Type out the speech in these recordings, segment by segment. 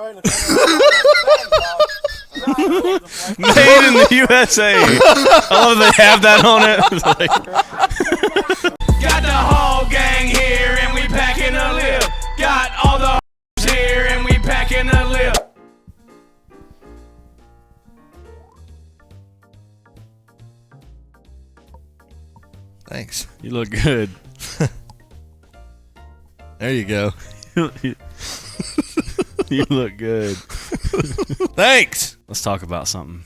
right. Made in the USA. I love they have that on it. It's like, got the whole gang here and we packing a lip. Got all the here and we packing a lip. Thanks. You look good. There you go. You look good. Thanks. Let's talk about something.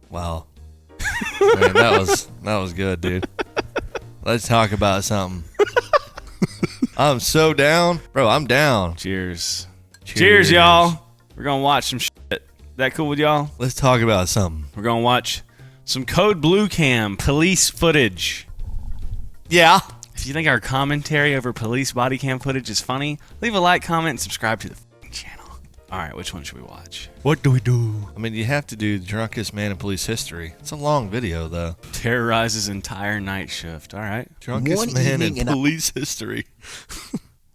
Wow. Man, that was good, dude. Let's talk about something. I'm so down. Bro, I'm down. Cheers. Cheers, y'all. We're going to watch some shit. That cool with y'all? Let's talk about something. We're going to watch some Code Blue Cam police footage. Yeah. If you think our commentary over police body cam footage is funny, leave a like, comment, and subscribe to the channel. All right, which one should we watch? What do we do? I mean, you have to do the drunkest man in police history. It's a long video, though. Terrorizes entire night shift. All right. Drunkest man in police history.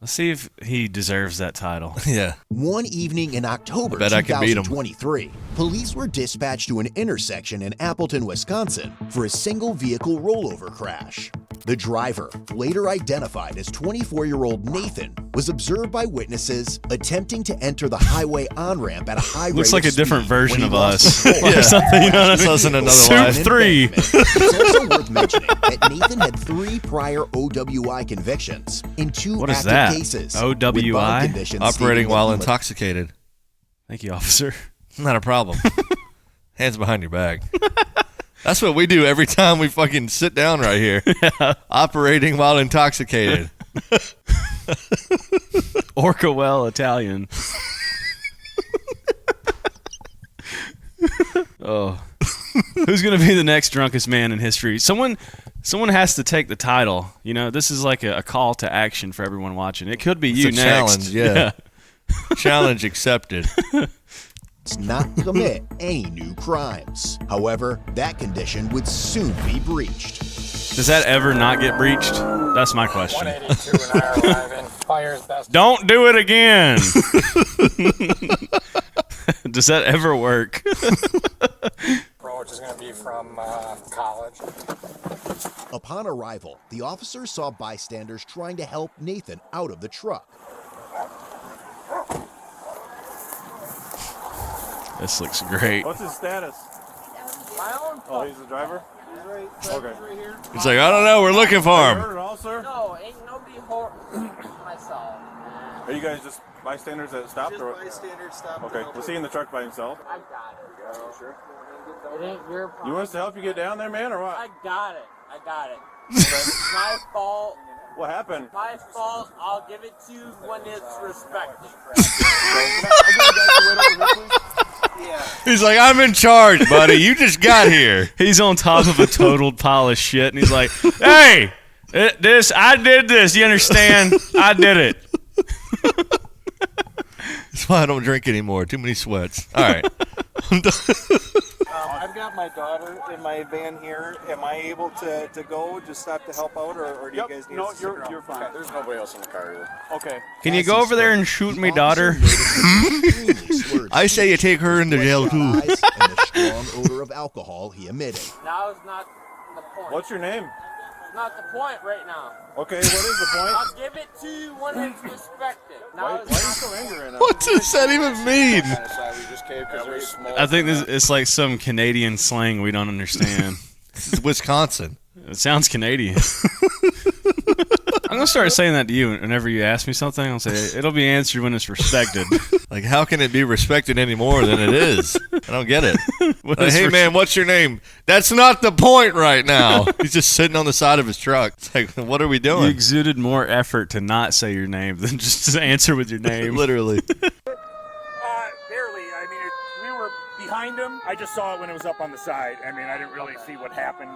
Let's see if he deserves that title. Yeah. One evening in October 2023, police were dispatched to an intersection in Appleton, Wisconsin for a single vehicle rollover crash. The driver, later identified as 24-year-old Nathan, was observed by witnesses attempting to enter the highway on-ramp at a high rate. Looks like a different version of us. Yeah. Or something, you know what I mean? Us in another Soup life. 3. It's also worth mentioning that Nathan had 3 prior OWI convictions in 2 What is active that? cases. OWI? with bond conditions Operating stating while that he intoxicated. Thank you, officer. Not a problem. Hands behind your back. That's what we do every time we fucking sit down right here. Yeah. Operating while intoxicated. Orca well Italian. Oh. Who's going to be the next drunkest man in history? Someone has to take the title. You know, this is like a call to action for everyone watching. It could be you It's a next. challenge, yeah. Challenge accepted. not commit any new crimes. However, that condition would soon be breached. Does that ever not get breached? That's my question. 182 an hour driving. Fire's best. Don't do it again. Does that ever work? Which is going to be from college. Upon arrival, the officers saw bystanders trying to help Nathan out of the truck. This looks great. What's his status? My own. Oh, he's the driver? He's right, Okay. right here. He's like, I don't know. We're looking for Hurt him. at all, sir? No, ain't nobody hurt myself. Are you guys just bystanders that stopped? Just or? bystanders stopped. Okay. Was he in the truck by himself? I got it. Sure. It ain't your problem. You want us to help you get down there, man, or what? I got it. I got it. It's my fault. What happened? My fault. I'll give it to you when it's respected. Yeah. He's like, I'm in charge, buddy. You just got here. He's on top of a totaled pile of shit, and he's like, hey, I did this. You understand? I did it. That's why I don't drink anymore. Too many sweats. All right. I've got my daughter in my van here. Am I able to go, just stop to help out, or do you guys need us to stick around? you're fine. Okay. There's nobody else in the car either. Okay. Can you go over there and shoot me, daughter? I say you take her into jail, too. And the strong odor of alcohol he emitted. Now is not the point. What's your name? Not the point right now. Okay, what is the point? I'll give it to you when it's respected. Now Why are is you not so angry right now? What does that even mean? I think it's like some Canadian slang we don't understand. This is Wisconsin. It sounds Canadian. I'm going to start saying that to you whenever you ask me something. I'll say, it'll be answered when it's respected. Like, how can it be respected any more than it is? I don't get it. When Like, it's hey, man, what's your name? That's not the point right now. He's just sitting on the side of his truck. It's like, what are we You doing? exuded more effort to not say your name than just to answer with your name. Literally. Barely. I mean, we were behind him. I just saw it when it was up on the side. I mean, I didn't really see what happened.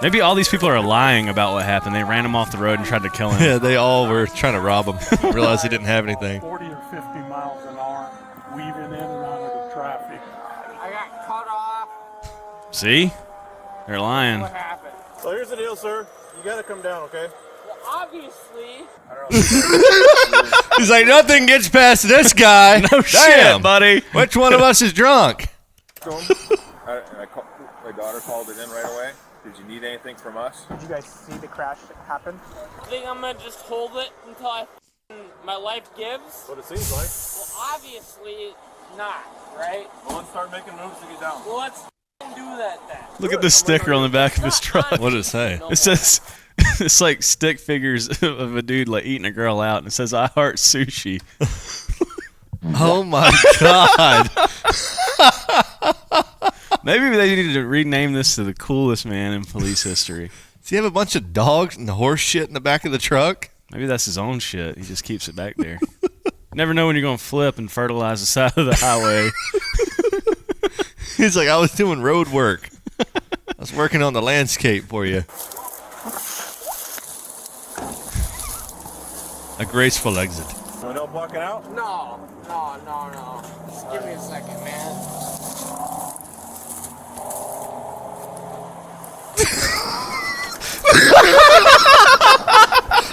Maybe all these people are lying about what happened. They ran him off the road and tried to kill him. Yeah, they all were trying to rob him. Realized he didn't have anything. 40 or 50 miles an hour, weaving in and out of the traffic. I got cut off. See? They're lying. What happened? So here's the deal, sir. You gotta come down, okay? obviously. He's like, nothing gets past this guy. No shit, buddy. Which one of us is drunk? My daughter called it in right away. Did you need anything from us? Did you guys see the crash happen? I think I'm gonna just hold it until my life gives. What it seems like. Well, obviously not, right? Well, let's start making moves to get down. Well, let's do that then. Look at the sticker on the back of his truck. What did it say? It says, it's like stick figures of a dude like eating a girl out, and it says, I heart sushi. Oh my God. Maybe they need to rename this to the coolest man in police history. Does he have a bunch of dogs and horse shit in the back of the truck? Maybe that's his own shit. He just keeps it back there. Never know when you're going to flip and fertilize the side of the highway. He's like, I was doing road work. I was working on the landscape for you. A graceful exit. No help walking out? No. Just give me a second, man.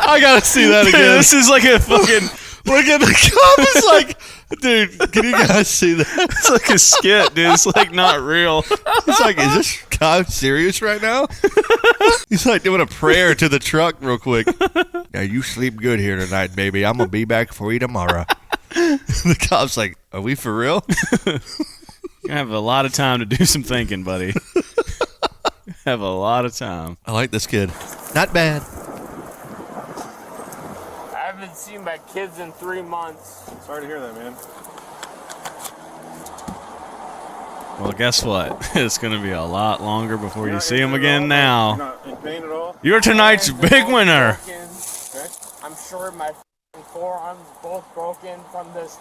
I gotta see that again. Dude, this is like a fucking... Look at the cop. It's like, dude, can you guys see that? It's like a skit, dude. It's like not real. It's like, is this guy serious right now? He's like doing a prayer to the truck real quick. Now you sleep good here tonight, baby. I'm gonna be back for you tomorrow. The cop's like, are we for real? You have a lot of time to do some thinking, buddy. Have a lot of time. I like this kid. Not bad. I haven't seen my kids in 3 months. Sorry to hear that, man. Well, guess what? It's going to be a lot longer before you see him You're again now. not in pain at all? You're tonight's big winner. Okay. I'm sure my forearms both broken from this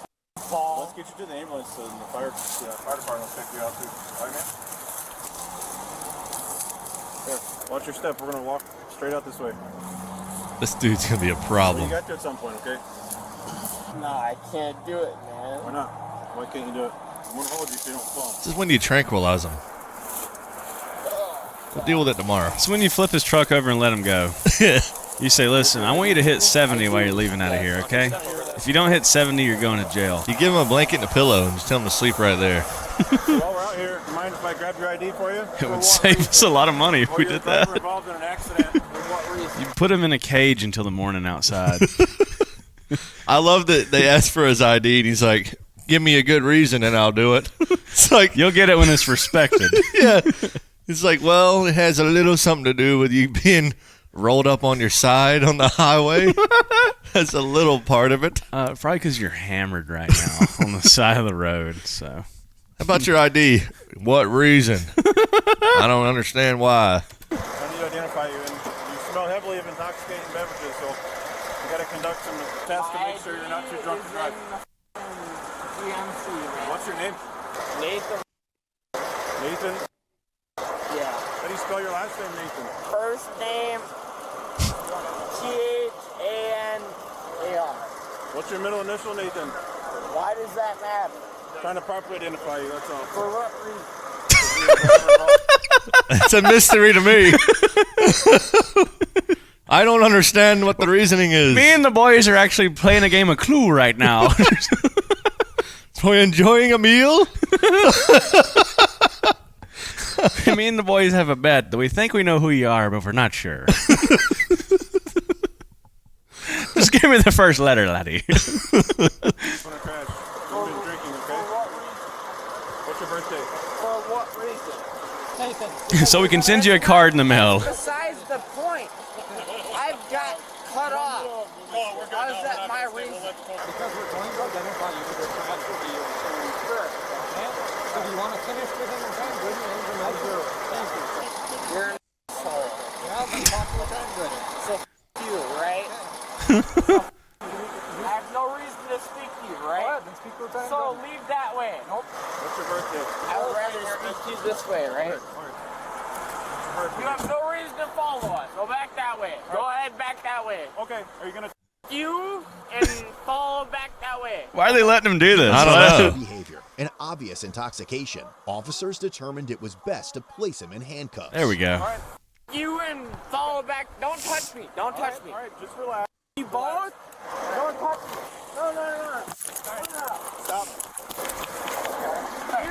fall. Let's get you to the ambulance and the fire department will pick you out too. All right, man? Here, watch your step. We're going to walk straight out this way. This dude's gonna be a You problem. got to at some point, okay? No, I can't do it, man. Why not? Why can't you do it? I'm going to hold you so you don't fall. This is when you tranquilize him. We'll deal with it tomorrow. It's when you flip his truck over and let him go. You say, listen, I want you to hit 70 while you're leaving out of here, okay? If you don't hit 70, you're going to jail. You give him a blanket and a pillow and just tell him to sleep right there. So while we're out here, do you mind if I grab your ID for you? It would save us a lot of money if we You're did the driver that. involved in an accident. For what reason? You put him in a cage until the morning outside. I love that they asked for his ID and he's like, give me a good reason and I'll do it. It's like, You'll get it when it's respected. yeah. It's like, well, it has a little something to do with you being rolled up on your side on the highway. That's a little part of it. Probably because you're hammered right now on the side of the road. So, How about your ID? What reason? I don't understand why. I need to identify you, and you smell heavily of intoxicating beverages, so we got to conduct some tests to make sure you're not too drunk to drive. GMC, man. What's your name? Nathan. Nathan? Yeah. How do you spell your last name, Nathan? First name T-H-A-N-A-R. What's your middle initial, Nathan? Why does that matter? Trying to properly identify you, that's all. For what reason? It's a mystery to me. I don't understand what the reasoning is. me and the boys are actually playing a game of Clue right now. So we're enjoying a meal? Me and the boys have a bet that we think we know who you are, but we're not sure. Just give me the first letter, laddie. I'm gonna crash. You've been drinking, okay? What's your birthday? For what reason? So we can send you a card in the mail. Besides the point, I've got cut off. How is that my reason? Because we're going to identify you with this transfer to you. Sure. So do you want to finish with him or time? Good names and that's your. Thank you. You're an asshole. Yeah, I've been talking with time good. So you, right? I have no reason to speak to you, Go right? ahead, then speak with time So good. leave that way. Nope. What's your birthday? I would rather speak to you this way, right? You have no reason to follow us. Go back that way. Go ahead back that way. Okay, are you gonna... You and follow back that way. Why are they letting him do this? I don't know. Behavior and obvious intoxication. Officers determined it was best to place him in handcuffs. There we go. All right, you and follow back. Don't touch me. Don't touch me. All right, just relax. You both? Don't touch me. No. Stop.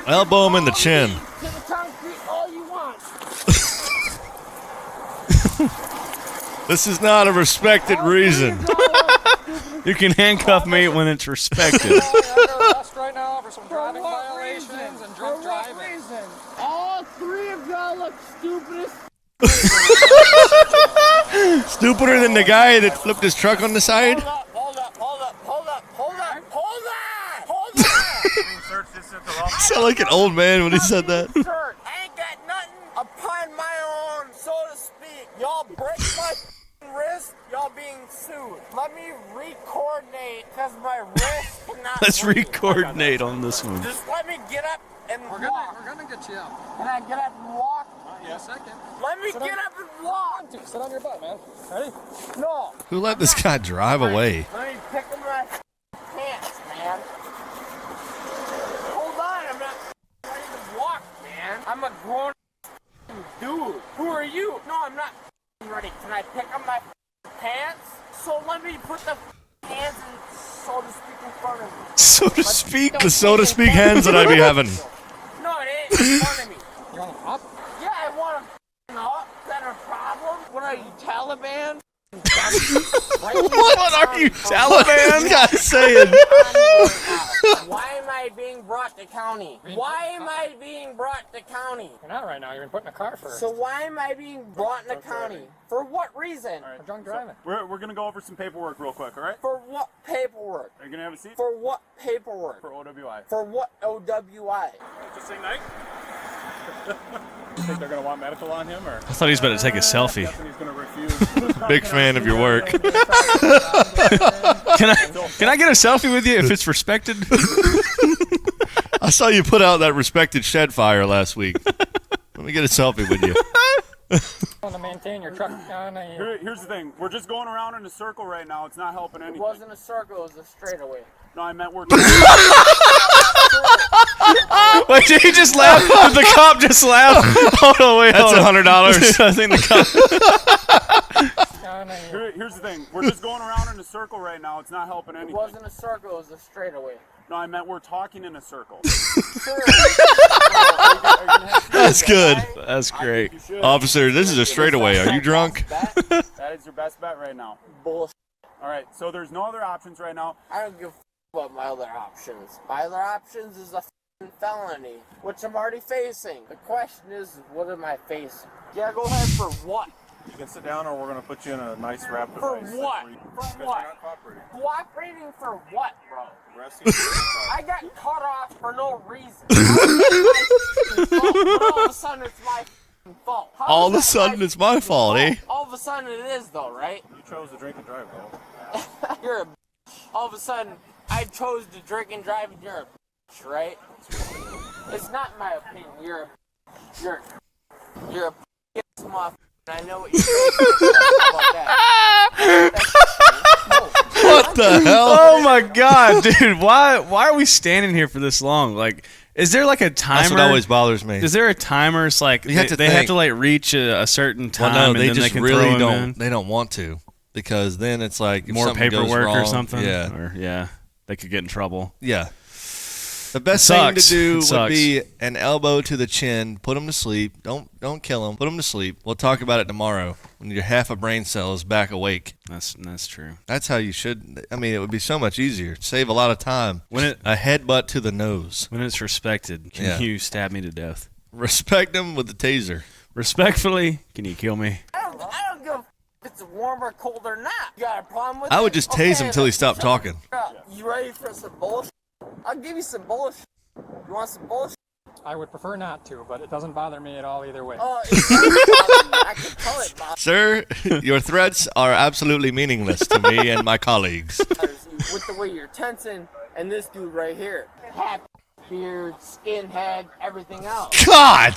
Elbow him in the chin. To the concrete all you want. This is not a respected reason. You can handcuff me when it's respected. You're under arrest right now for some driving violations and drunk driving. All three of y'all look stupid as Stupider than the guy that flipped his truck on the side? Hold up. Search this at the law. Sound like an old man when he said that. Sir, I ain't got nothing upon my own, so to speak. Y'all break my wrist, y'all being sued. Let me recoordinate, because my wrist cannot Let's move. recoordinate on this one. Just let me get up and walk. We're gonna get you out. Can I get up and walk? In a second. Let me get up and walk. Sit on your butt, man. Ready? No. Who let this guy drive away? Let me pick up my pants, man. Hold on, I'm not ready to walk, man. I'm a grown dude. Who are you? No, I'm not ready. Can I pick up my pants? So let me put the hands in, so to speak, in front of me. So to speak, the so to speak hands that I be having. No, it ain't in front of me. You want to pop? Yeah, I want to up. Is that a problem? What are you, Taliban? What are you, Taliban? This guy's saying. Why am I being brought to county? Why am I being brought to county? You're not right now. You're put in a car first. So why am I being brought to county? For what reason? For drunk driving. We're going to go over some paperwork real quick, all right? For what paperwork? Are you going to have a seat? For what paperwork? For OWI. For what OWI? Just say night. You think they're going to want medical on him, or? I thought he was about to take a selfie. He's going to refuse. Big fan of your work. Can I get a selfie with you if it's respected? I saw you put out that respected shed fire last week. Let me get a selfie with you. Want to maintain your truck on a... Here's the thing. We're just going around in a circle right now. It's not helping It anything. wasn't a circle, it was a straightaway. No, I meant we're... Wait, did he just laugh? Did the cop just laugh? Hold on, wait, That's hold on. $100. I think the cop... Here's the thing. We're just going around in a circle right now. It's not helping It anything. wasn't a circle, it was a straightaway. No, I meant we're talking in a circle. That's good. That's great. Officer, this is a straightaway. Are you drunk? That is your best bet right now. Bullshit. All right, so there's no other options right now. I don't give a f about my other options. My other options is a f***ing felony, which I'm already facing. The question is, what am I facing? Yeah, go ahead for what? You can sit down, or we're going to put you in a nice wrap For device. what? Because For you're what? not cooperating. Cooperating for what, bro? We're asking you to I got cut off for no reason. But all of a sudden, it's my f***ing fault. How All of is a that sudden, my it's my fault, eh? All of a sudden, it is, though, right? You chose to drink and drive, though. You're a bitch. All of a sudden, I chose to drink and drive, and you're a bitch, right? It's not my opinion. You're a bitch, motherfucker. I know what you're saying about that. What the hell? Oh my god, dude! Why are we standing here for this long? Like, is there like a timer? That's what always bothers me. Is there a timer? It's like You have to they have think. to like reach a certain time. Well, no, they and then just they can really throw 'em don't. in? They don't want to, because then it's like if More something goes paperwork or wrong, something. Yeah, Or, yeah, they could get in trouble. yeah. The best It thing to sucks. do It would sucks. be an elbow to the chin, put him to sleep. Don't kill him. Put him to sleep. We'll talk about it tomorrow when your half a brain cell is back awake. That's true. That's how you should. I mean, it would be so much easier. Save a lot of time. When it A headbutt to the nose. when it's respected, can Yeah. you stab me to death? Respect him with the taser. Respectfully, can you kill me? I don't give a f if it's warm or cold or not. You got a problem with it? I would just tase him Okay, till he then stopped shut talking. the f up. You ready for some bullshit? I'll give you some bullshit. You want some bullshit? I would prefer not to, but it doesn't bother me at all either way. Oh, it doesn't bother me. I can tell it bothers Sir, your threats are absolutely meaningless to me and my colleagues. you with the way you're tensing, and this dude right here. Hat, beard, skinhead, everything else. God!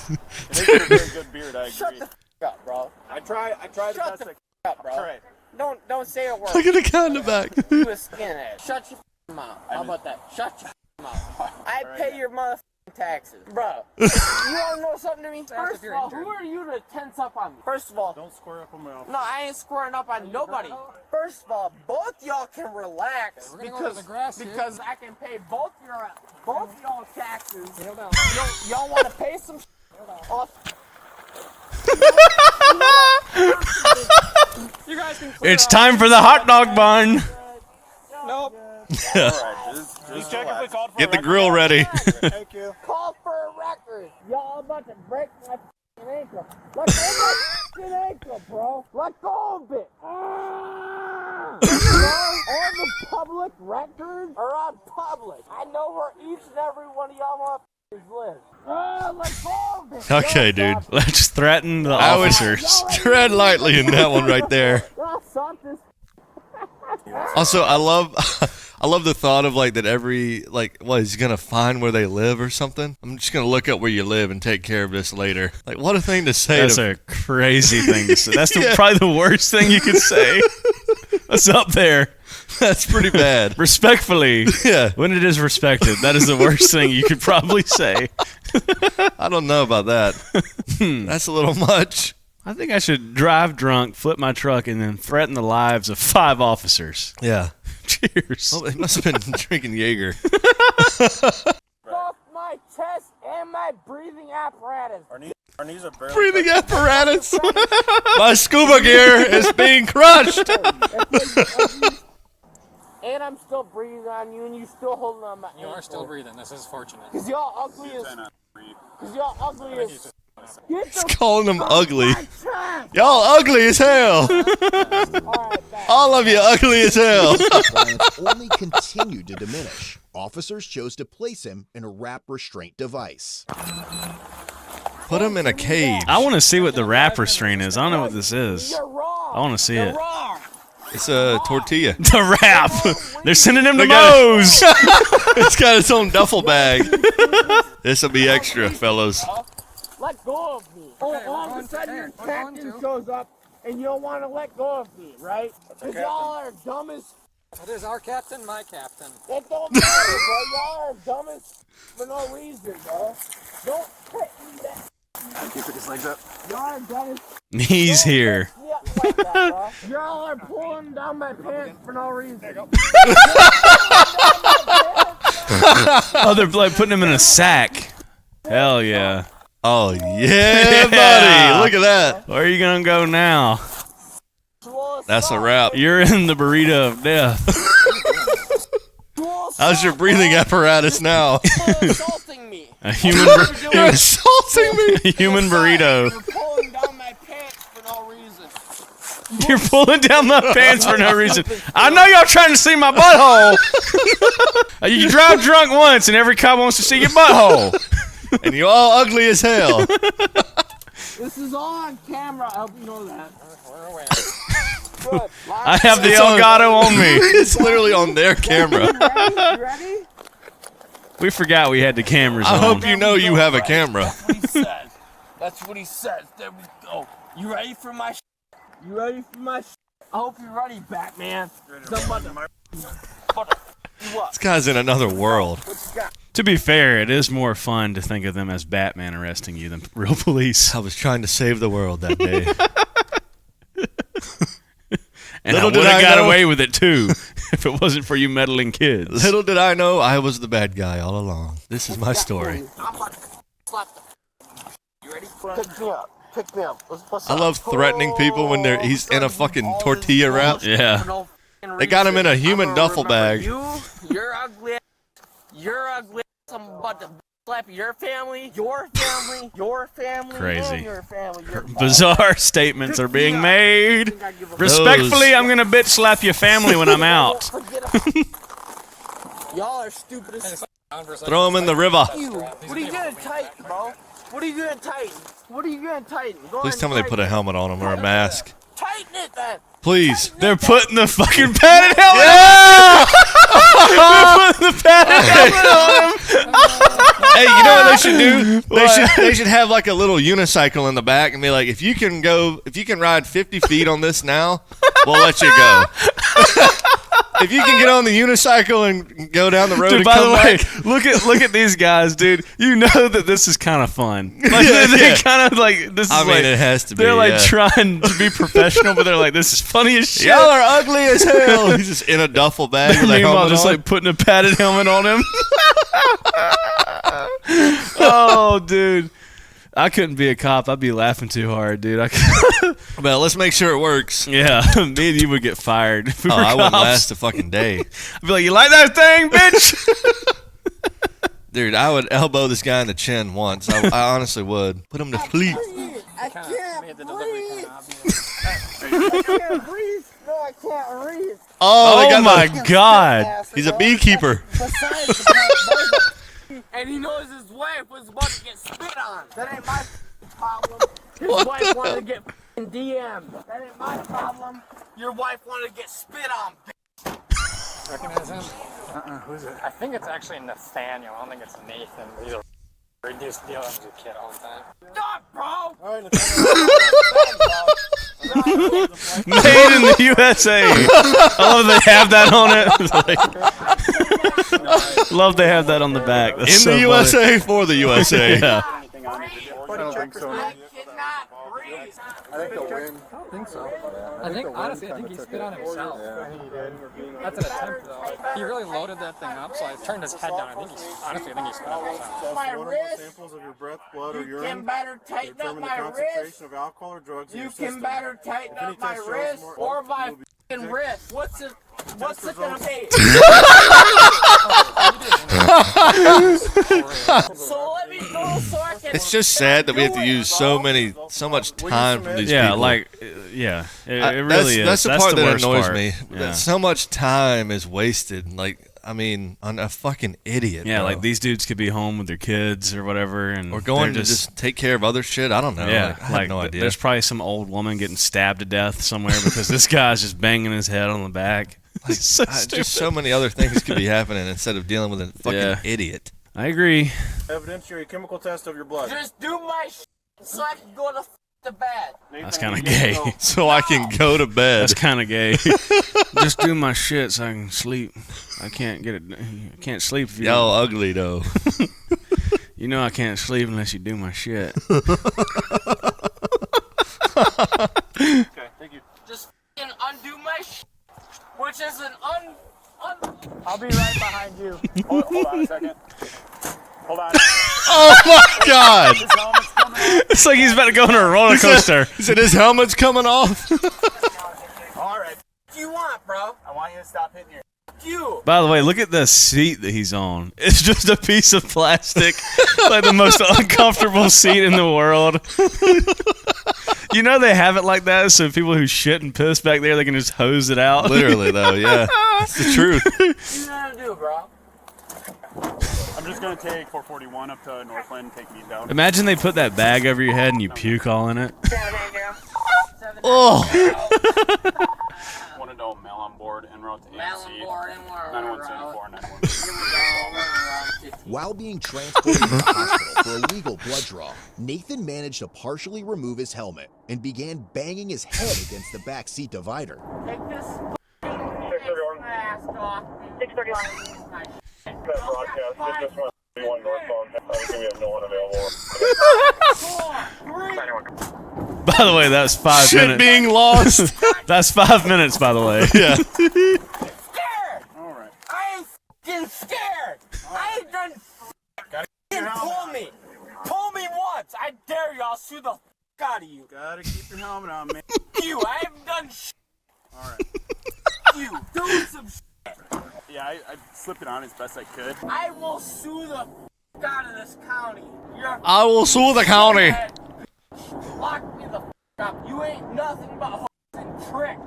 It's a very good beard, I Shut agree. the f up, bro. I try the Shut best the I f up, bro. All right. Don't say a word. Look at the guy in the back. You a skinhead. Shut your mouth. How about that? Shut your mouth. I pay your motherfucking taxes. Bro, you wanna know something to me? First of all, who are you to tense up on me? First of all, Don't square up on my office. no, I ain't squaring up on nobody. First of all, both y'all can relax because I can pay both y'all taxes. Y'all want to pay some off? You guys can It's time for the hot dog bun. Nope. Just check if we called for Get a the record. grill ready. Thank you. Call for a record. Y'all about to break my ankle. Let go of my ankle, bro. Let go of it. All the public records are on public. I know where each and every one of y'all live. Let go of it. Okay, dude. Let's threaten the I would officers. tread lightly in that one right there. Y'all stop this. Also, I love the thought of like that what, he's gonna find where they live or something. I'm just gonna look up where you live and take care of this later. Like, what a thing to say. That's a crazy thing to say. That's probably the worst thing you could say. That's up there. That's pretty bad. Respectfully. Yeah. When it is respected, that is the worst thing you could probably say. I don't know about that. That's a little much. I think I should drive drunk, flip my truck, and then threaten the lives of 5 officers. Yeah. Cheers. Well, he must have been drinking Jaeger. Off my chest and my breathing apparatus. Our knees are barely Breathing apparatus. My scuba gear is being crushed. And I'm still breathing on you, and you still holding on my. You are still breathing. This is fortunate. Cause y'all ugly as. Cause y'all ugly as. Get He's the calling them ugly. my chest. Y'all ugly as hell. All right, back. All of you ugly as hell. Violence only continued to diminish. Officers chose to place him in a wrap restraint device. Put him in a cage. I want to see what the wrap restraint is. I don't know what this is. You're wrong. I want to see You're it. wrong. It's a tortilla. The wrap. They're sending him to Look at it. Moe's. It's got its own duffel bag. This'll be extra, fellas. Let go of me. All of a sudden your captain shows up and you don't want to let go of me, right? Because y'all are dumb as. That is our captain, my captain. That don't matter, bro. Y'all are dumb as for no reason, bro. Don't hit me that. Keep his legs up. Y'all are dumb as. He's here. Yeah, like that, bro. Y'all are pulling down my pants for no reason. Oh, they're like putting him in a sack. Hell yeah. Oh, yeah, buddy. Look at that. Where are you going to go now? That's a wrap. You're in the burrito of death. How's your breathing apparatus now? You're assaulting me. A human, You're assaulting me. a human burrito. You're pulling down my pants for no reason. You're pulling down my pants for no reason. I know y'all trying to see my butthole. You drive drunk once and every cop wants to see your butthole. And you all ugly as hell. This is all on camera. I hope you know that. We're aware. Good. I have the Elgato on me. It's literally on their camera. You ready? We forgot we had the cameras I on. hope you know you have a camera. That's what he says. That's what he says. There we go. You ready for my sh**? You ready for my sh**? I hope you're ready, Batman. This guy's in another world. What you got? To be fair, it is more fun to think of them as Batman arresting you than real police. I was trying to save the world that day. And Little I did would have I got know. away with it too if it wasn't for you meddling kids. Little did I know I was the bad guy all along. This is my story. I'm about to slap the. You ready? Pick me up. Pick me up. Let's I love threatening people when he's in a fucking tortilla wrap. Yeah. They got him in a human duffel bag. You're ugly. You're ugly. I'm about to slap your family, your family, your family, Crazy. and your family. Bizarre statements are being made. Respectfully, I'm gonna bitch slap your family when I'm out. Y'all are stupid as Throw him in the river. you. What are you gonna tighten, bro? What are you gonna tighten? What are you gonna tighten? Go Please ahead tell and me they put a tighten helmet on him or a mask. it. Tighten it then. Please. They're putting the fucking padded helmet on! They're putting the padded helmet on him! Hey, you know what they should do? They should have like a little unicycle in the back and be like, if you can ride 50 feet on this now, we'll let you go. If you can get on the unicycle and go down the road Dude, and by come the way, back. look at these guys, dude. You know that this is kind of fun. Like, Yeah, they yeah. kind of like this. I Is mean, like, it has to be. they're like yeah. trying to be professional, but they're like, this is funny as shit. Y'all are ugly as hell. He's just in a duffel bag with a Meanwhile, helmet just on. like putting a padded helmet on him. Oh, dude. I couldn't be a cop. I'd be laughing too hard, dude. Well, let's make sure it works. Yeah, me and you would get fired. If we were I wouldn't cops. last a fucking day. I'd be like, you like that thing, bitch? Dude, I would elbow this guy in the chin once. I honestly would. Put him to sleep. I can't breathe. I can't breathe. No, I can't breathe. Oh, they Oh got my the- God. He's a beekeeper. Besides, and he knows his wife was about to get spit on. That ain't my problem. His wife wanted to get DM'd. That ain't my problem. Your wife wanted to get spit on. Recognize him? Who's it? I think it's actually Nathaniel. I don't think it's Nathan. He's a reduced deal as a kid all the time. Stop, bro! All right, Made in the USA. I love they have that on it. Love they have that on the back. That's In so the funny. USA for the USA. Yeah. anything I need to do? I don't think so. I cannot breathe. I think they'll win. I don't think so. I think, honestly, I think he spit on himself. I think he did. That's an attempt, though. He really loaded that thing up, so I turned his head down. I think he spit on himself. My One wrist. samples of your breath, blood, or You urine can better to tighten up determine the my wrist. concentration of alcohol or drugs in You your can system. better tighten If any up my test shows wrist more- or my you will be f***ing wrist. What's it gonna be? So let me go so I can. It's just sad that we have to do it, use bro. so much time from these Yeah, people. like, yeah. It I- really is. That's the part that worst annoys part. me. Yeah. That so much time is wasted. Like, I mean, on a fucking idiot. Yeah, bro. like these dudes could be home with their kids or whatever, and Or going they're to just take care of other shit. I don't know. yeah, Like, I have no idea. There's probably some old woman getting stabbed to death somewhere because this guy's just banging his head on the back. It's so stupid. Just so many other things could be happening instead of dealing with a fucking Yeah. idiot. I agree. Evidentiary chemical test of your blood. Just do my so I can go to bed. That's kind of gay. So I can go to bed. That's kind of gay. Just do my shit so I can sleep. I can't get it. I can't sleep if you. Y'all ugly though. You know I can't sleep unless you do my shit. Okay, thank you. Just f***ing undo my which is an I'll be right behind you. Hold on a second. Hold on. Oh my God! His helmet's coming off. It's like he's about to go on a roller coaster. He said his helmet's coming off. All right. What do you want, bro? I want you to stop hitting your. You. By the way, look at the seat that he's on. It's just a piece of plastic, like the most uncomfortable seat in the world. You know they have it like that, so people who shit and piss back there, they can just hose it out. Literally though, yeah. It's the truth. What you gonna do, bro? I'm just gonna take 441 up to Northland and take me down. Imagine they put that bag over your head and you puke all in it. Oh. Want to know mail on board en route to Mail AMC. on board and we're 9174, 9174. While being transported to the hospital for a legal blood draw, Nathan managed to partially remove his helmet and began banging his head against the back seat divider. Take this mask off. 631. Broadcast, just 131 northbound. I think we have no one available. 4, 3. By the way, that's 5 Shit minutes. being lost. That's 5 minutes, by the way. Yeah. Scared. All right. I ain't f***ing scared. I ain't done f***ing pull me. Pull me once. I dare you. I'll sue the f*** out of you. Gotta keep your helmet on, man. You. I haven't done shit. All right. You. Do some shit. Yeah, I slipped it on as best I could. I will sue the f*** out of this county. You're I will sue the county. Lock me the f*** up. You ain't nothing but hoes and tricks.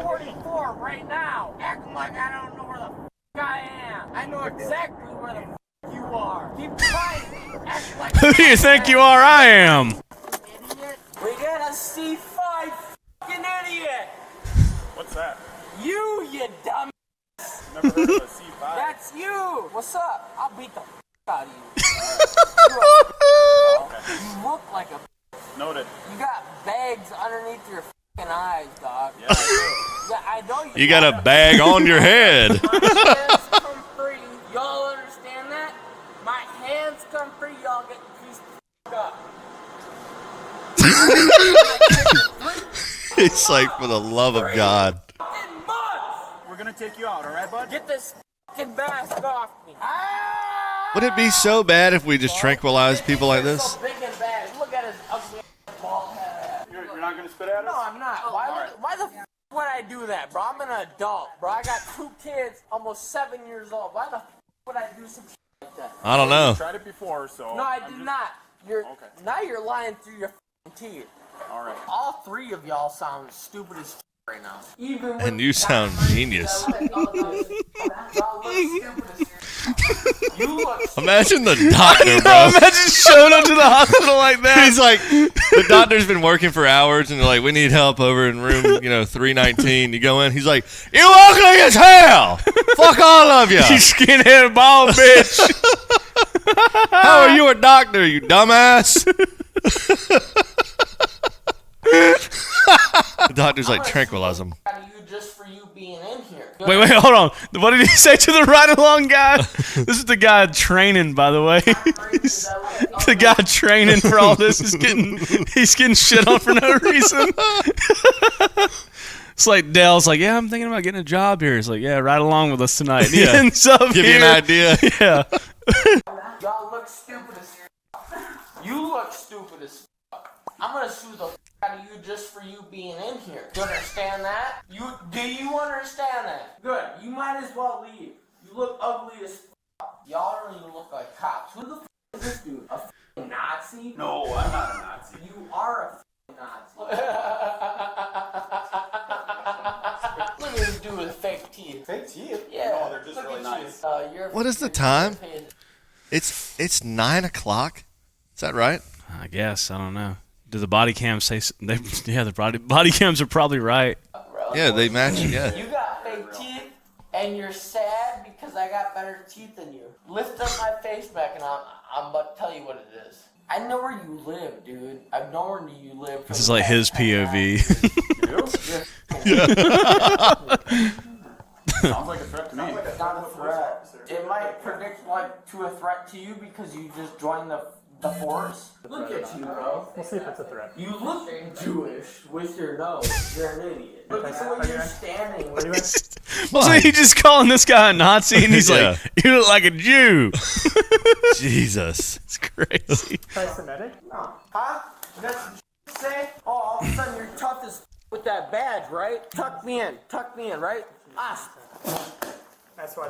44 right now. Acting like I don't know where the f*** I am. I know exactly where the f*** you are. Keep trying me. Act like Who do you think you are? I am. idiot. We got a C5 f***ing idiot. What's that? You dumb. Never heard of a C5. That's you. What's up? I'll beat the f*** out of you. You look like a. Noted. You got bags underneath your f***ing eyes, dog. Yeah, I do. I know You got a bag on your head. My hands come free. Y'all understand that? My hands come free. Y'all get pieced up. It's like, for the love of God. We're gonna take you out, all right, bud? Get this fucking mask off me. Would it be so bad if we just tranquilize people like this? So big and bad. Look at his ugly bald head. You're not gonna spit at us? No, I'm not. Why the f would I do that, bro? I'm an adult, bro. I got 2 kids, almost 7 years old. Why the f would I do some shit like that? I don't know. You tried it before, so. No, I did not. Now you're lying through your teeth. All right. All 3 of y'all sound stupid as right now. Even And you sound genius. Imagine the doctor, bro. Imagine showing up to the hospital like that. He's like, the doctor's been working for hours, and they're like, we need help over in room, 319. You go in, he's like, you ugly as hell. Fuck all of you. You skinhead bald bitch. How are you a doctor, you dumbass? The doctor's like, tranquilize him. Just for you being in here. Wait, hold on. What did he say to the ride-along guy? This is the guy training, by the way. The guy training for all this is he's getting shit on for no reason. It's like Dale's like, yeah, I'm thinking about getting a job here. He's like, yeah, ride along with us tonight. He ends up Give here. you an idea. Yeah. Y'all look stupid as You look stupid as I'm gonna sue the out of you just for you being in here. You understand that? Do you understand that? Good. You might as well leave. You look ugly as Y'all don't even look like cops. Who the is this dude? A Nazi? No, I'm not a Nazi. You are a Nazi. Look at this dude with fake teeth. Fake teeth? Yeah. No, they're just really nice. What is the time? It's 9 o'clock. Is that right? I guess. I don't know. Do the body cams say? The body cams are probably right. Yeah, they match. Yeah. You got fake teeth, and you're sad because I got better teeth than you. Lift up my face back, and I'm about to tell you what it is. I know where you live, dude. I know where you live. This is like his POV. Sounds like a threat to me. It's not a threat. It might predict to a threat to you because you just joined the force. Look at you, bro. We'll see if it's a threat. You look Jewish with your nose. You're an idiot. Look at the way you're standing. Wasn't he just calling this guy a Nazi? And he's like, you look like a Jew. Jesus. It's crazy. Anti-Semitic? No. Huh? That's what you say? Oh, all of a sudden you're tough as with that badge, right? Tuck me in, right? That's why.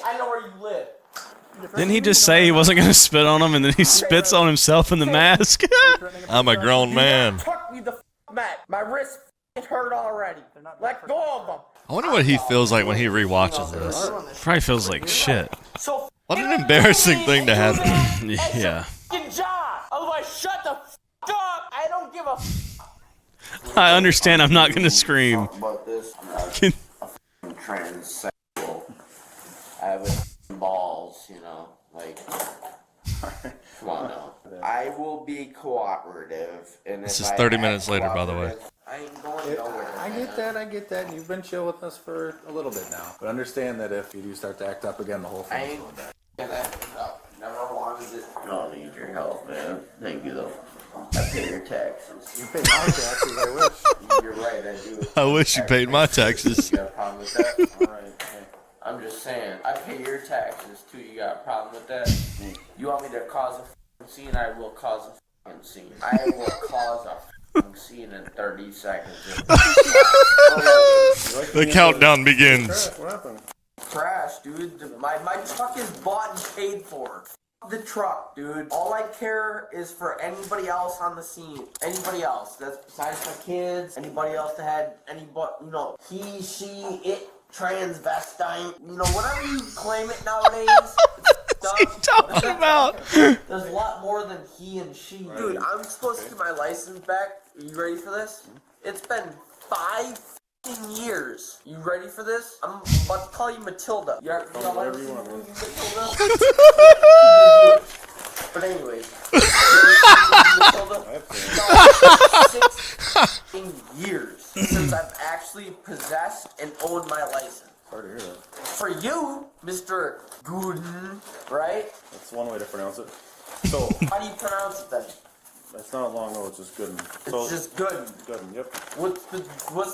I know where you live. Didn't he just say he wasn't going to spit on him, and then he spits on himself in the mask? I'm a grown man. Tuck me the back. My wrist hurt already. Let go of them. I wonder what he feels like when he rewatches this. Probably feels like shit. So What an embarrassing thing to happen. Yeah. job. Otherwise, shut the up. I don't give a I understand. I'm not going to scream. about this. I'm transsexual. I have balls, like. Come on now. I will be cooperative, and This is 30 minutes later, by the way. I ain't going nowhere. I get that. You've been chill with us for a little bit now. But understand that if you do start to act up again, the whole I thing ain't will go down. gonna never wanted it. I don't need your help, man. Thank you, though. I pay your taxes. You pay my taxes, I wish. You're right, I do. I wish you paid my taxes. You got a problem with that? All right. Okay. I'm just saying, I pay your taxes too. You got a problem with that? You want me to cause a f***ing scene? I will cause a f***ing scene. I will cause a f***ing scene in 30 seconds. The countdown begins. What happened? Trash, dude. My truck is bought and paid for. The truck, dude. All I care is for anybody else on the scene. Anybody else. That's besides my kids. Anybody else that had he, she, it, transvestite. Whatever you claim it nowadays. What's he talking about? There's a lot more than he and she. Dude, I'm supposed to get my license back. Are you ready for this? It's been 5 years. You ready for this? I'm about to call you Matilda. You ever seen the movie Matilda? But anyways. Matilda? 16 years since I've actually possessed and owned my license. Sorry to hear that. For you, Mr. Gooden, right? That's one way to pronounce it. So, How do you pronounce it then? it's not long, no, it's just Gooden. It's just Gooden. Gooden, yep. What's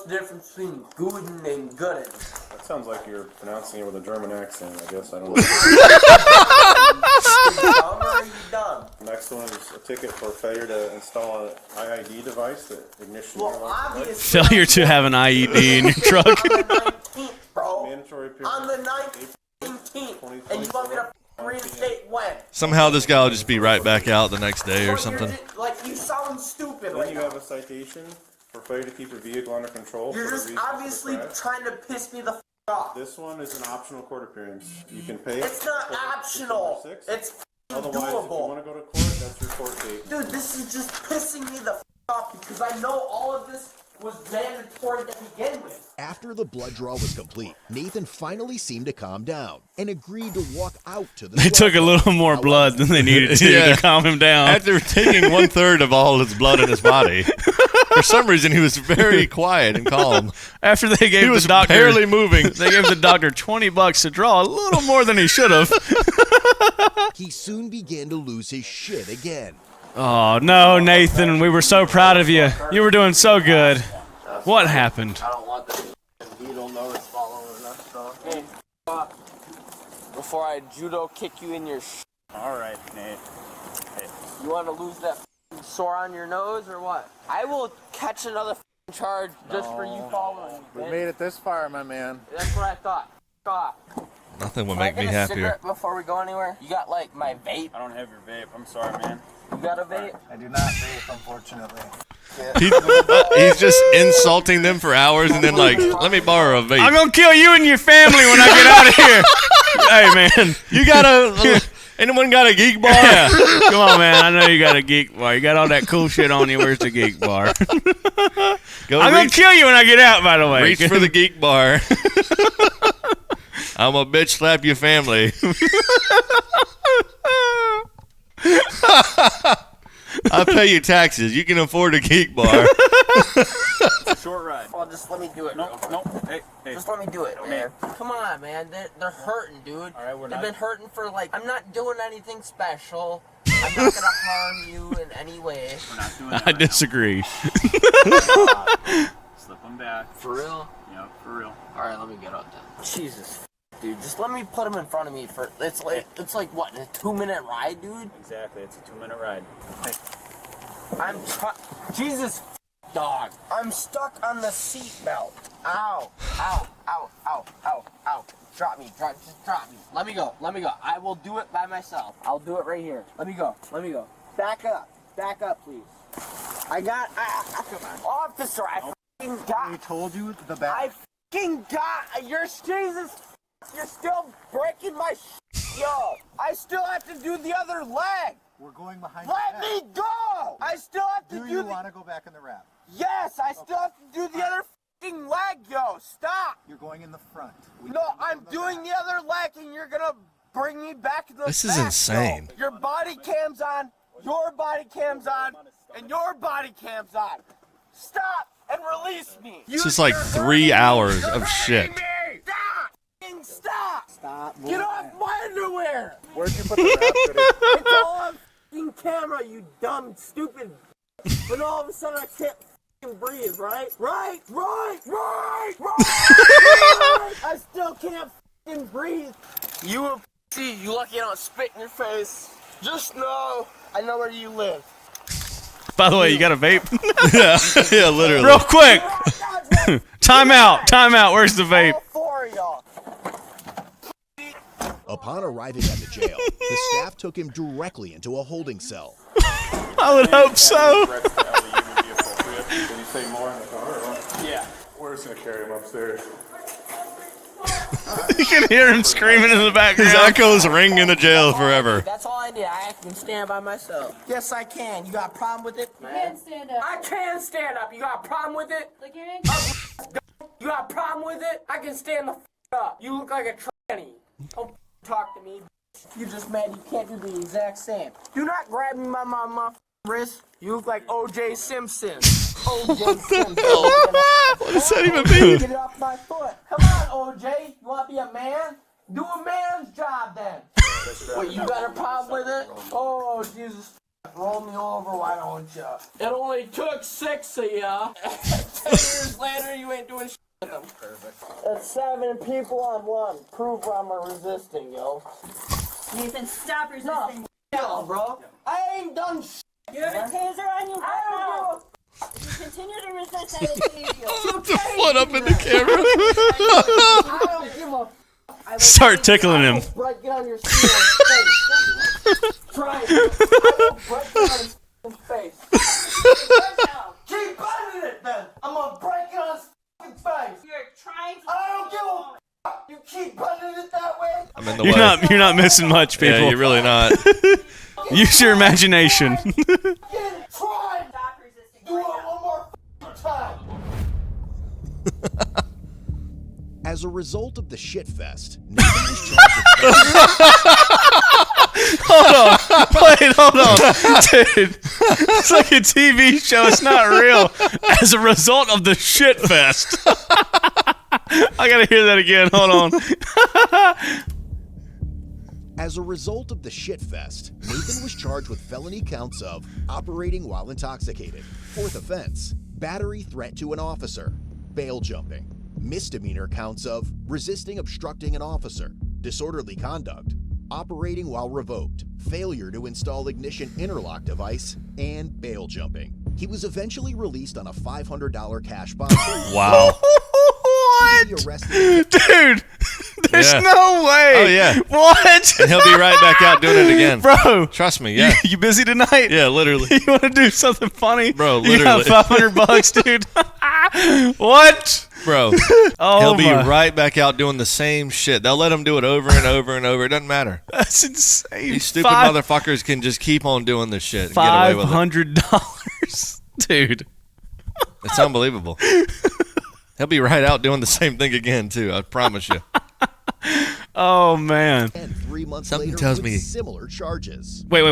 the difference between Gooden and Gooden? That sounds like you're pronouncing it with a German accent, I guess. I don't know. Dumb or are you dumb? Next one is a ticket for failure to install an IID device, the ignition. Well, obviously. Failure to have an IED in your truck. On the 19th, bro. Mandatory period. On the 19th. And you want me to reinstate when? Somehow this guy will just be right back out the next day or Well, something. like, you sound stupid Then right you now. have a citation for failure to keep your vehicle under control. You're for just the reason of the obviously crash. trying to piss me the off. This one is an optional court appearance. You can pay it. It's not optional. It's Otherwise, if you doable. want to go to court, that's your court date. Dude, this is just pissing me the off because I know all of this was mandatory to begin with. After the blood draw was complete, Nathan finally seemed to calm down and agreed to walk out to the They took a little more blood than they needed to Yeah. to calm him down. After taking 1/3 of all his blood in his body, for some reason he was very quiet and calm. After they gave He was the doctor barely moving. They gave the doctor $20 to draw, a little more than he should have. He soon began to lose his shit again. Oh no, Nathan, we were so proud of you. You were doing so good. What happened? I don't want the needle nose following us, though. Hey, before I judo kick you in your Alright, Nate. Hey. you want to lose that sore on your nose or what? I will catch another charge just for you following. We made it this far, my man. That's what I thought. Off. Nothing would Can I make me get a happier. cigarette before we go anywhere? You got like my vape? I don't have your vape. I'm sorry, man. You got a vape? I do not vape, unfortunately. He's just insulting them for hours and then like, let me borrow a vape. I'm gonna kill you and your family when I get out of here. Hey man, You got a... Anyone got a geek bar? yeah. Come on, man. I know you got a geek bar. You got all that cool shit on you. Where's the geek bar? Go I'm gonna reach, kill you when I get out. By the way, reach for the geek bar. I'm a bitch slap your family. I pay you taxes. You can afford a geek bar. Short ride. Oh, just let me do it. Nope, nope. Hey, hey. Just let me do it, man. Come on, man. They're hurting, dude. All right, we're They've not- been hurting for like. I'm not doing anything special. I'm not gonna harm you in any way. We're not doing I disagree. Slip them back. For real? Yep, for real. All right, let me get out then. Jesus, dude, just let me put him in front of me for. It's like what, a 2-minute ride, dude? Exactly. It's a 2-minute ride. Hey. Jesus, dog. I'm stuck on the seat belt. Ow, ow, ow, ow, ow, ow. Just drop me. Let me go. I will do it by myself. I'll do it right here. Let me go. Back up, please. Come on. Officer, I f***ing got. We told you the I back. f***ing got. You're still breaking my yo. I still have to do the other leg. We're going behind Let the me go. I still have to Do do you the. want to go back in the wrap? Yes, I still have to do the other f***ing leg, yo. Stop. You're going in the front. No, I'm doing the other leg, and you're gonna bring me back to the This is back, insane. yo. Your body cam's on, your body cam's on, and your body cam's on. Stop and release me. This is like 3 hours of shit. Stop! F***ing Stop! Get off my underwear! Where'd you put the wrap? It's all on f***ing camera, you dumb, stupid. But all of a sudden I can't f***ing breathe, right? Right! I still can't f***ing breathe. You a pussy, you lucky I don't spit in your face. Just know, I know where you live. By the way, you got a vape? Yeah, literally. Real quick. Time out. Where's the vape? All four of y'all. Upon arriving at the jail, the staff took him directly into a holding cell. I would hope so. Did you say more in the car or what? Yeah. We're just going to carry him upstairs. You can hear him screaming in the His background. echoes ring in the jail forever. That's all I did. I can stand by myself. Yes, I can. You got a problem with it? You can't stand up. I can stand up. You got a problem with it? Like your ankle. You got a problem with it? I can stand the f up. You look like a tranny. Don't talk to me. You just mad you can't do the exact same. Do not grab me by my wrist, you look like O.J. Simpson. O.J. Simpson. What does that even mean? Get it off my foot. Come on, O.J. You want to be a man? Do a man's job then. Wait, you got a problem with it? Oh, Jesus. Roll me over, why don't you? It only took 6 of ya. 10 years later, you ain't doing shit with them. Perfect. That's 7 people on 1. Prove I'm resisting, yo. Nathan, stop resisting. No, bro. I ain't done shit. You have a taser on you right now. You continue to resist, I will tase you. Put the foot up in the camera. I don't give a Start tickling him. Right, get on your face. Try it. I will break it on his face. Keep biting it then. I'm gonna break it on his face. You're trying to. I don't give a f. You keep biting it that way. I'm in the way. You're not missing much, people. Yeah, you're really not. Use your imagination. Try. Stop resisting. Do it one more time. As a result of the shitfest, Nathan was charged with Hold on. Dude, it's like a TV show. It's not real. As a result of the shit fest. I gotta hear that again. Hold on. As a result of the shitfest, Nathan was charged with felony counts of operating while intoxicated, 4th offense, battery threat to an officer, bail jumping, misdemeanor counts of resisting obstructing an officer, disorderly conduct, operating while revoked, failure to install ignition interlock device, and bail jumping. He was eventually released on a $500 cash bond. Wow. What? Dude, there's no way. Oh, yeah. What? And he'll be right back out doing it again. Bro. Trust me, yeah. You busy tonight? Yeah, literally. You want to do something funny? Bro, literally. You got $500, dude. What? Bro, Oh, he'll be right back out doing the same shit. They'll let him do it over and over and over. It doesn't matter. That's insane. These stupid motherfuckers can just keep on doing this shit and get away with it. $500, dude. It's unbelievable. He'll be right out doing the same thing again, too. I promise you. Oh, man. And 3 months Something later tells with me. similar charges. Wait,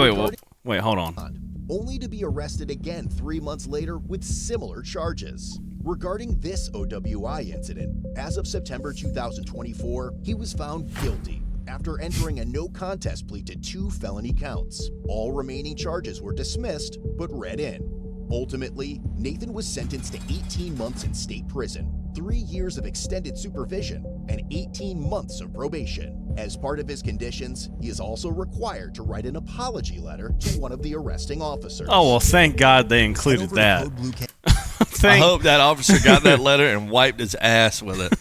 hold on. Only to be arrested again 3 months later with similar charges. Regarding this OWI incident, as of September 2024, he was found guilty after entering a no contest plea to 2 felony counts. All remaining charges were dismissed but read in. Ultimately, Nathan was sentenced to 18 months in state prison, 3 years of extended supervision, and 18 months of probation. As part of his conditions, he is also required to write an apology letter to one of the arresting officers. Oh, well, thank God they included that. I hope that officer got that letter and wiped his ass with it.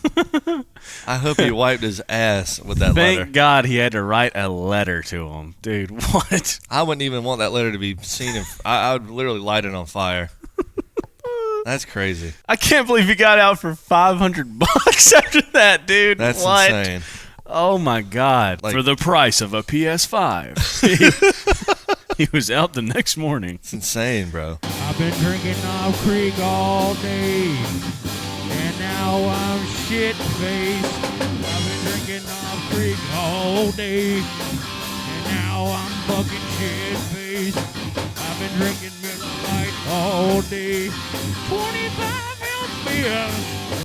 I hope he wiped his ass with that letter. Thank God he had to write a letter to him. Dude, what? I wouldn't even want that letter to be seen. I would literally light it on fire. That's crazy. I can't believe he got out for $500 after that, dude. That's what? insane. Oh, my God. For the price of a PS5. He was out the next morning. It's insane, bro. I've been drinking off Creek all day, and now I'm shit-faced. I've been drinking off Creek all day, and now I'm fucking shit-faced. I've been drinking Miller Lite all day, 25 ounce beer.